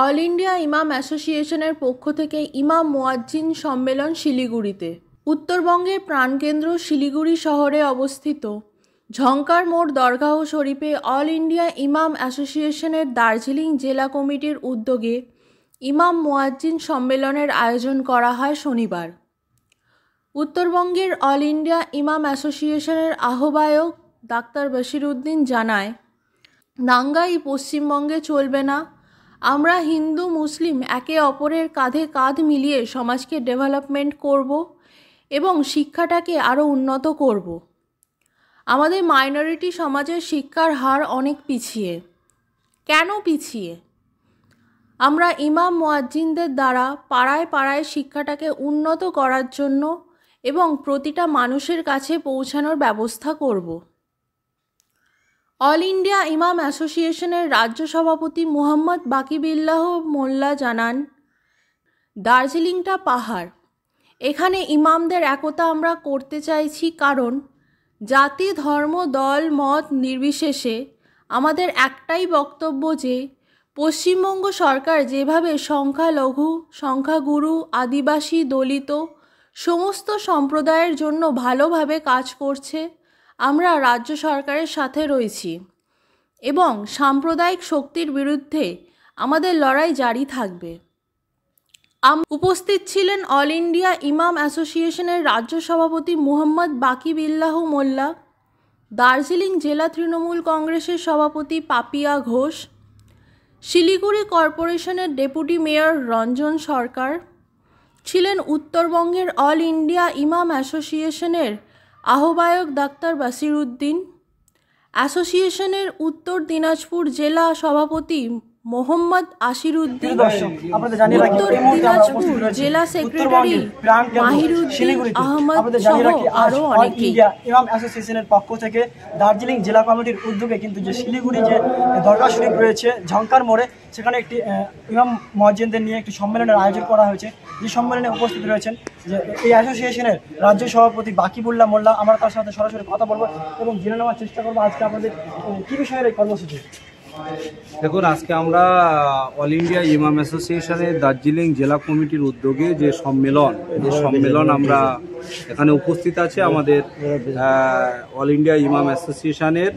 All India ইমাম অ্যাসোসিয়েশনের পক্ষ থেকে ইমাম মুয়াজ্জিন সম্মেলন শিলিগুড়িতে। উত্তরবঙ্গের প্রাণকেন্দ্র শিলিগুড়ি শহরে অবস্থিত ঝংকার মোড় দরগাহ শরীফে অল ইন্ডিয়া ইমাম অ্যাসোসিয়েশনের দার্জিলিং জেলা কমিটির উদ্যোগে ইমাম মুয়াজ্জিন সম্মেলনের আয়োজন করা হয় শনিবার। উত্তরবঙ্গের অল ইন্ডিয়া ইমাম অ্যাসোসিয়েশনের আহ্বায়ক ডাক্তার বশিরউদ্দিন জানায়, দাঙ্গাই পশ্চিমবঙ্গে চলবে না। আমরা হিন্দু মুসলিম একে অপরের কাঁধে কাঁধ মিলিয়ে সমাজকে ডেভেলপমেন্ট করব এবং শিক্ষাটাকে আরও উন্নত করব। আমাদের মাইনরিটি সমাজের শিক্ষার হার অনেক পিছিয়ে। কেন পিছিয়ে? আমরা ইমাম মুয়াজ্জিনদের দ্বারা পাড়ায় পাড়ায় শিক্ষাটাকে উন্নত করার জন্য এবং প্রতিটা মানুষের কাছে পৌঁছানোর ব্যবস্থা করব। অল ইন্ডিয়া ইমাম অ্যাসোসিয়েশনের রাজ্য সভাপতি মুহাম্মদ বাকিবিল্লাহ মোল্লা জানান, দার্জিলিংটা পাহাড়, এখানে ইমামদের একতা আমরা করতে চাইছি, কারণ জাতি ধর্ম দল মত নির্বিশেষে আমাদের একটাই বক্তব্য যে পশ্চিমবঙ্গ সরকার যেভাবে সংখ্যালঘু সংখ্যাগুরু আদিবাসী দলিত সমস্ত সম্প্রদায়ের জন্য ভালোভাবে কাজ করছে, আমরা রাজ্য সরকারের সাথে রয়েছি এবং সাম্প্রদায়িক শক্তির বিরুদ্ধে আমাদের লড়াই জারি থাকবে। উপস্থিত ছিলেন অল ইন্ডিয়া ইমাম অ্যাসোসিয়েশনের রাজ্য সভাপতি মুহাম্মদ বাকিবিল্লাহ মোল্লা, দার্জিলিং জেলা তৃণমূল কংগ্রেসের সভাপতি পাপিয়া ঘোষ, শিলিগুড়ি কর্পোরেশনের ডেপুটি মেয়র রঞ্জন সরকার, ছিলেন উত্তরবঙ্গের অল ইন্ডিয়া ইমাম অ্যাসোসিয়েশনের আহ্বায়ক ডাক্তার বশিরউদ্দিন, অ্যাসোসিয়েশনের উত্তর দিনাজপুর জেলা সভাপতি মোহাম্মদ আসিরউদ্দিন, উত্তর দিনাজপুর জেলা সেক্রেটারি মাহিরউদ্দিন আহমদ সহ আরও অনেকেই। ইমাম অ্যাসোসিয়েশনের পক্ষ থেকে দার্জিলিং জেলা কমিটির উদ্যোগে কিন্তু যে শিলিগুড়ি যে দরগা শরীফ রয়েছে ঝংকার মোড়ে, সেখানে একটি ইমাম মুয়াজ্জিনদের নিয়ে একটি সম্মেলনের আয়োজন করা হয়েছে। যে সম্মেলনে উপস্থিত রয়েছেন যে এই অ্যাসোসিয়েশনের রাজ্য সভাপতি বাকিবুল্লাহ মোল্লা। আমরা তার সাথে সরাসরি কথা বলবো এবং জেনে নেওয়ার চেষ্টা করবো আজকে আপনাদের কী বিষয়ের এই কর্মসূচি। দেখুন, আজকে আমরা অল ইন্ডিয়া ইমাম অ্যাসোসিয়েশনের দার্জিলিং জেলা কমিটির উদ্যোগে যে সম্মেলন আমরা এখানে উপস্থিত আছে আমাদের অল ইন্ডিয়া ইমাম অ্যাসোসিয়েশনের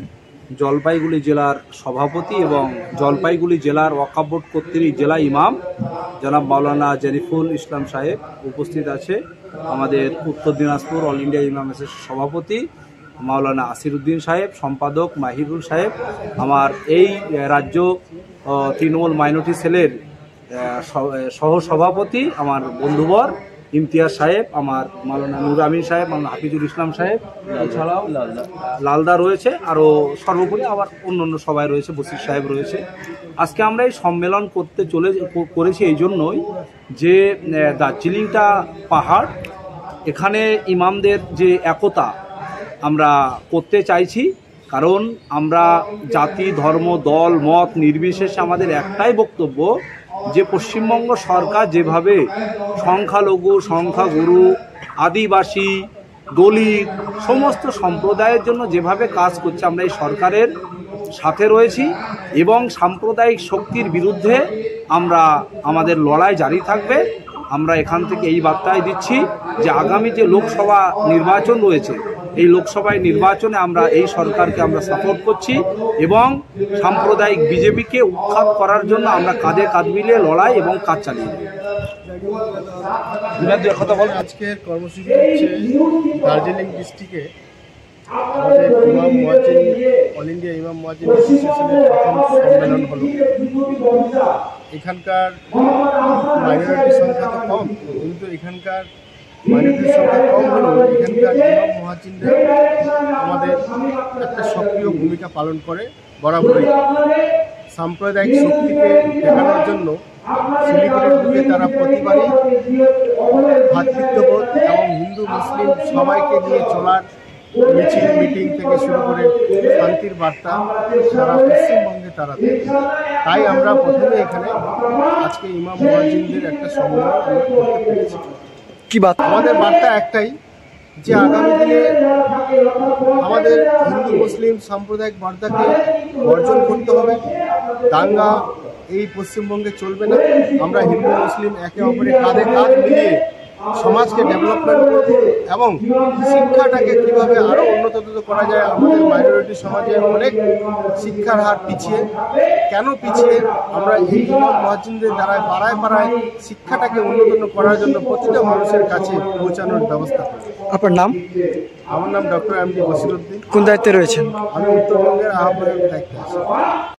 জলপাইগুড়ি জেলার সভাপতি এবং জলপাইগুড়ি জেলার ওয়াকফ বোর্ড কর্তৃক জেলা ইমাম জনাব মাওলানা জরিফুল ইসলাম সাহেব উপস্থিত আছে। আমাদের উত্তর দিনাজপুর অল ইন্ডিয়া ইমাম অ্যাসোসিয়েশন সভাপতি মাওলানা আসিরউদ্দিন সাহেব, সম্পাদক মাহিরুল সাহেব, আমার এই রাজ্য তৃণমূল মাইনরিটি সেলের সহসভাপতি আমার বন্ধুবর ইমতিয়াজ সাহেব, আমার মাওলানা নুর আমিন সাহেব, মাওলানা হাফিজুল ইসলাম সাহেব, এছাড়াও লালদা রয়েছে, আরও সর্বোপরি আবার অন্য সবাই রয়েছে, বসির সাহেব রয়েছে। আজকে আমরা এই সম্মেলন করেছি এই জন্যই যে দার্জিলিংটা পাহাড়, এখানে ইমামদের যে একতা আমরা করতে চাইছি, কারণ আমরা জাতি ধর্ম দল মত নির্বিশেষে আমাদের একটাই বক্তব্য যে পশ্চিমবঙ্গ সরকার যেভাবে সংখ্যালঘু সংখ্যাগুরু আদিবাসী দলিত সমস্ত সম্প্রদায়ের জন্য যেভাবে কাজ করছে, আমরা এই সরকারের সাথে রয়েছি এবং সাম্প্রদায়িক শক্তির বিরুদ্ধে আমাদের লড়াই জারি থাকবে। আমরা এখান থেকে এই বার্তায় দিচ্ছি যে আগামী যে লোকসভা নির্বাচন রয়েছে, এই লোকসভায় নির্বাচনে আমরা এই সরকারকে আমরা সাপোর্ট করছি এবং সাম্প্রদায়িক বিজেপিকে উৎখাত করার জন্য আমরা কাঁধে কাঁধ মিলিয়ে লড়াই এবং কাজ চালিয়ে যাই। আজকের কর্মসূচি হচ্ছে দার্জিলিং ডিস্ট্রিক্টে আমাদের ইমাম মুয়াজ্জিন অল ইন্ডিয়া ইমাম মুয়াজ্জিন অ্যাসোসিয়েশনের প্রথম সম্মেলন হলো। এখানকার মাইনরিটির সংখ্যা তো কম, কিন্তু এখানকার মাইনরিটির সংখ্যা কম হলেও এখানকার ইমাম মুয়াজ্জিনরা আমাদের একটা সক্রিয় ভূমিকা পালন করে বরাবরই। সাম্প্রদায়িক শক্তিকে দেখানোর জন্য শিলিগুড়ির বুকে তারা প্রতিবারই ভ্রাতৃত্ববোধ এবং হিন্দু মুসলিম সবাইকে নিয়ে চলার মিছিল মিটিং থেকে শুরু করে শান্তির বার্তা সারা পশ্চিমবঙ্গে তারা দেয়। তাই আমরা প্রথমে এখানে আজকে ইমাম মুয়াজ্জিনদের একটা সম্মেলন আমরা করতে পেরেছি। কি বার্তা? আমাদের বার্তা একটাই যে আগামী দিনে আমাদের হিন্দু মুসলিম সাম্প্রদায়িক বার্তাকে বর্জন করতে হবে। দাঙ্গা এই পশ্চিমবঙ্গে চলবে না। আমরা হিন্দু মুসলিম একে অপরের কাঁধে কাঁধ মিলিয়ে সমাজকে ডেভেলপমেন্ট করব এবং শিক্ষাটাকে কীভাবে আরও উন্নত করা যায়। আমাদের মাইনরিটি সমাজে অনেক শিক্ষার হার পিছিয়ে। কেন পিছিয়ে? আমরা এই ইমাম মুয়াজ্জিনদের দ্বারা পাড়ায় পাড়ায় শিক্ষাটাকে উন্নত করার জন্য প্রতিটা মানুষের কাছে পৌঁছানোর ব্যবস্থা করব। আপনার নাম? আমার নাম ডক্টর এমডি বসিরউদ্দিন। কোন দায়িত্বে রয়েছেন? আমি উত্তরবঙ্গের আহ্বায়ক দায়িত্বে আছি।